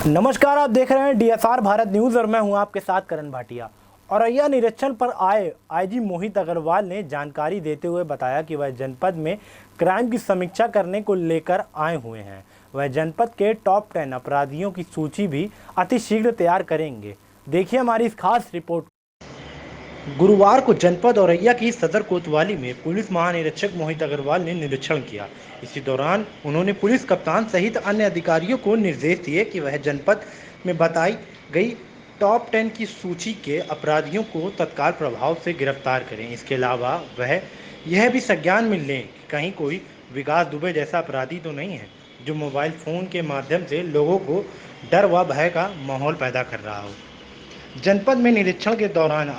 नमस्कार, आप देख रहे हैं डीएसआर भारत न्यूज़ और मैं हूं आपके साथ करण भाटिया। औरैया निरीक्षण पर आए आईजी मोहित अग्रवाल ने जानकारी देते हुए बताया कि वह जनपद में क्राइम की समीक्षा करने को लेकर आए हुए हैं। वह जनपद के टॉप 10 अपराधियों की सूची भी अतिशीघ्र तैयार करेंगे। देखिए हमारी इस खास रिपोर्ट। गुरुवार को जनपद औरैया की सदर कोतवाली में पुलिस महानिरीक्षक मोहित अग्रवाल ने निरीक्षण किया। इसी दौरान उन्होंने पुलिस कप्तान सहित अन्य अधिकारियों को निर्देश दिए कि वह जनपद में बताई गई टॉप 10 की सूची के अपराधियों को तत्काल प्रभाव से गिरफ्तार करें। इसके अलावा वह यह भी संज्ञान में लें कि कहीं कोई विकास दुबे जैसा अपराधी तो नहीं है जो मोबाइल फ़ोन के माध्यम से लोगों को डर व भय का माहौल पैदा कर रहा हो। जनपद में निरीक्षण के दौरान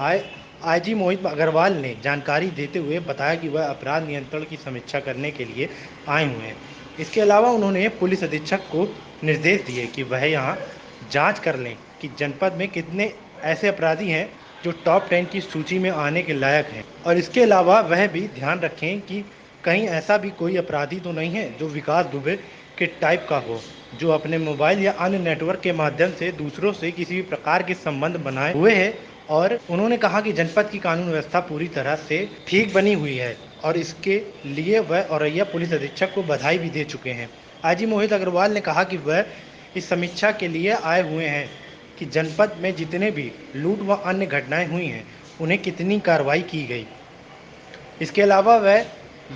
आईजी मोहित अग्रवाल ने जानकारी देते हुए बताया कि वह अपराध नियंत्रण की समीक्षा करने के लिए आए हुए हैं। इसके अलावा उन्होंने पुलिस अधीक्षक को निर्देश दिए कि वह यहां जांच कर लें कि जनपद में कितने ऐसे अपराधी हैं जो टॉप 10 की सूची में आने के लायक हैं, और इसके अलावा वह भी ध्यान रखें कि कहीं ऐसा भी कोई अपराधी तो नहीं है जो विकास दुबे के टाइप का हो, जो अपने मोबाइल या अन्य नेटवर्क के माध्यम से दूसरों से किसी भी प्रकार के संबंध बनाए हुए है। और उन्होंने कहा कि जनपद की कानून व्यवस्था पूरी तरह से ठीक बनी हुई है और इसके लिए वह औरैया पुलिस अधीक्षक को बधाई भी दे चुके हैं। आईजी मोहित अग्रवाल ने कहा कि वह इस समीक्षा के लिए आए हुए हैं कि जनपद में जितने भी लूट व अन्य घटनाएं हुई हैं उन्हें कितनी कार्रवाई की गई। इसके अलावा वह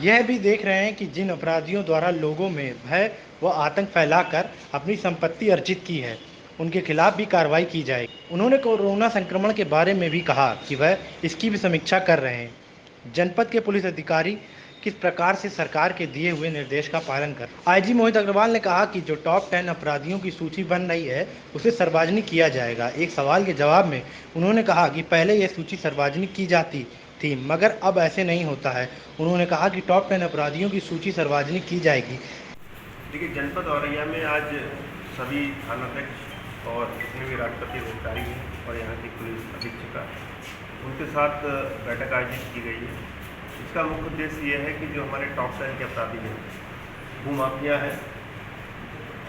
यह भी देख रहे हैं कि जिन अपराधियों द्वारा लोगों में भय व आतंक फैलाकर अपनी संपत्ति अर्जित की है उनके खिलाफ भी कार्रवाई की जाएगी। उन्होंने कोरोना संक्रमण के बारे में भी कहा कि वह इसकी भी समीक्षा कर रहे हैं। जनपद के पुलिस अधिकारी किस प्रकार से सरकार के दिए हुए निर्देश का पालन कर। आईजी मोहित अग्रवाल ने कहा कि जो टॉप 10 अपराधियों की सूची बन रही है उसे सार्वजनिक किया जाएगा। एक सवाल के जवाब में उन्होंने कहा कि पहले यह सूची सार्वजनिक की जाती थी मगर अब ऐसे नहीं होता है। उन्होंने कहा कि टॉप 10 अपराधियों की सूची सार्वजनिक की जाएगी। देखिए, जनपद औरैया में आज सभी थानाध्यक्ष और जितने भी राष्ट्रपति अधिकारी हैं और यहाँ की पुलिस अधीक्षिका उनके साथ बैठक आयोजित की गई है। इसका मुख्य उद्देश्य ये है कि जो हमारे टॉप 10 के अपराधी हैं, भूमाफिया हैं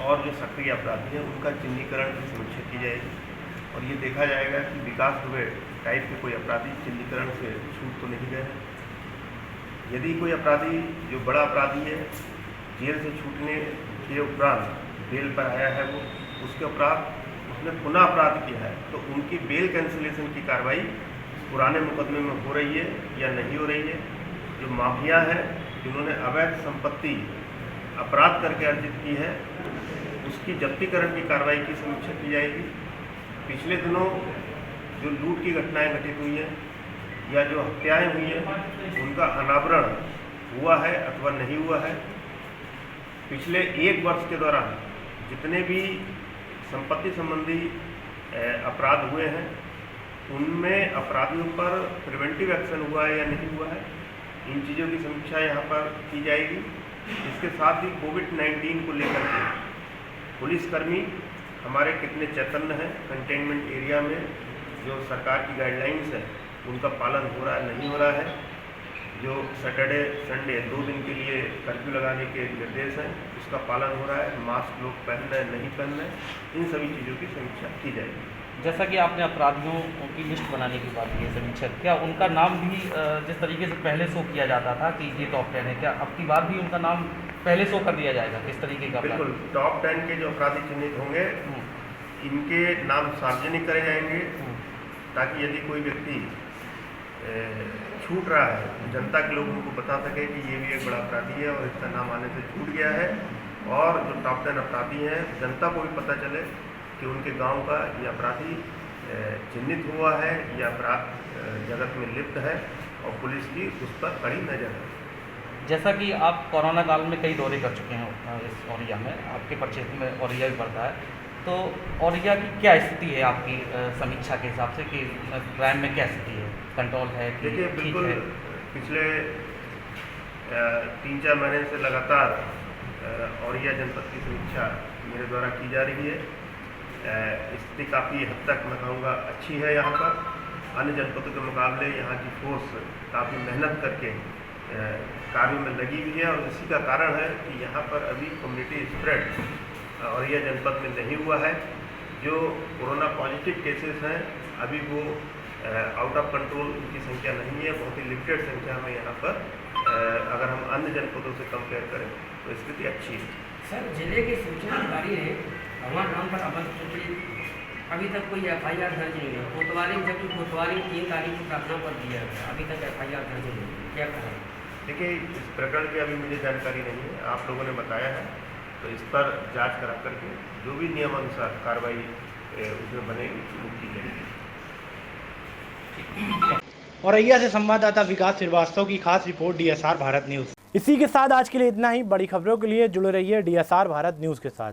और जो सक्रिय अपराधी हैं उनका चिन्हीकरण की समीक्षा की जाएगी और ये देखा जाएगा कि विकास दुबे टाइप के कोई अपराधी चिन्हीकरण से छूट तो नहीं गए हैं। यदि कोई अपराधी जो बड़ा अपराधी है जेल से छूटने के उपरांत बेल पर आया है, वो उसके उपरांत उसने पुनः अपराध किया है तो उनकी बेल कैंसिलेशन की कार्रवाई पुराने मुकदमे में हो रही है या नहीं हो रही है। जो माफिया है जिन्होंने अवैध संपत्ति अपराध करके अर्जित की है उसकी जब्तीकरण की कार्रवाई की समीक्षा की जाएगी। पिछले दिनों जो लूट की घटनाएं घटित हुई हैं या जो हत्याएं हुई हैं उनका अनावरण हुआ है अथवा नहीं हुआ है। पिछले 1 वर्ष के दौरान जितने भी संपत्ति संबंधी अपराध हुए हैं उनमें अपराधियों पर प्रिवेंटिव एक्शन हुआ है या नहीं हुआ है, इन चीज़ों की समीक्षा यहाँ पर की जाएगी। इसके साथ ही कोविड-19 को लेकर के पुलिसकर्मी हमारे कितने चैतन्य हैं, कंटेनमेंट एरिया में जो सरकार की गाइडलाइंस है उनका पालन हो रहा है नहीं हो रहा है। जो सैटरडे संडे 2 दिन के लिए कर्फ्यू लगाने के निर्देश हैं उसका पालन हो रहा है, मास्क लोग पहन रहे हैं नहीं पहन रहे, इन सभी चीज़ों की समीक्षा की जाएगी। जैसा कि आपने अपराधियों की लिस्ट बनाने की बात की है समीक्षा, क्या उनका नाम भी जिस तरीके से पहले शो किया जाता था कि ये टॉप 10 है, क्या अब की बार भी उनका नाम पहले शो कर दिया जाएगा? किस तरीके का? बिल्कुल, टॉप 10 के जो अपराधी चिन्हित होंगे इनके नाम सार्वजनिक करे जाएंगे ताकि यदि कोई व्यक्ति छूट रहा है जनता के लोग उनको बता सके कि ये भी एक बड़ा अपराधी है और इसका नाम आने से छूट गया है। और जो टॉप 10 अपराधी हैं जनता को भी पता चले कि उनके गांव का ये अपराधी चिन्हित हुआ है या अपराध जगत में लिप्त है और पुलिस की उस पर कड़ी नज़र है। जैसा कि आप कोरोना काल में कई दौरे कर चुके हैं इस औरैया में, आपके प्रक्षेत्र में औरैया भी पड़ता है, तो औरैया की क्या स्थिति है आपकी समीक्षा के हिसाब से कि क्राइम में क्या स्थिति है, कंट्रोल है? देखिए, बिल्कुल पिछले 3-4 महीने से लगातार औरैया जनपद की समीक्षा मेरे द्वारा की जा रही है। स्थिति काफ़ी हद तक मैं कहूँगा अच्छी है। यहाँ पर अन्य जनपदों के मुकाबले यहाँ की फोर्स काफ़ी मेहनत करके कार्यों में लगी हुई है और इसी का कारण है कि यहाँ पर अभी कम्युनिटी स्प्रेड औरैया जनपद में नहीं हुआ है। जो कोरोना पॉजिटिव केसेस हैं अभी वो आउट ऑफ कंट्रोल उनकी संख्या नहीं है, बहुत ही लिमिटेड संख्या में यहाँ पर अगर हम अन्य जनपदों से कंपेयर करें तो स्थिति अच्छी है। सर, जिले के सूचना अधिकारी ने हमारे नाम पर अभी तक कोई FIR दर्ज नहीं है। कोतवाली जबकि कोतवाली 3 तारीख को प्रार्थना पर दिया है, अभी तक FIR दर्ज नहीं है, क्या करें? देखिए, इस प्रकरण की अभी मुझे जानकारी नहीं है, आप लोगों ने बताया है तो इस पर जांच करा करके जो भी नियमानुसार कार्रवाई उसमें बनेगी वो की जाएगी। औरैया से संवाददाता विकास श्रीवास्तव की खास रिपोर्ट DSR भारत न्यूज़। इसी के साथ आज के लिए इतना ही। बड़ी खबरों के लिए जुड़े रहिए DSR भारत न्यूज़ के साथ।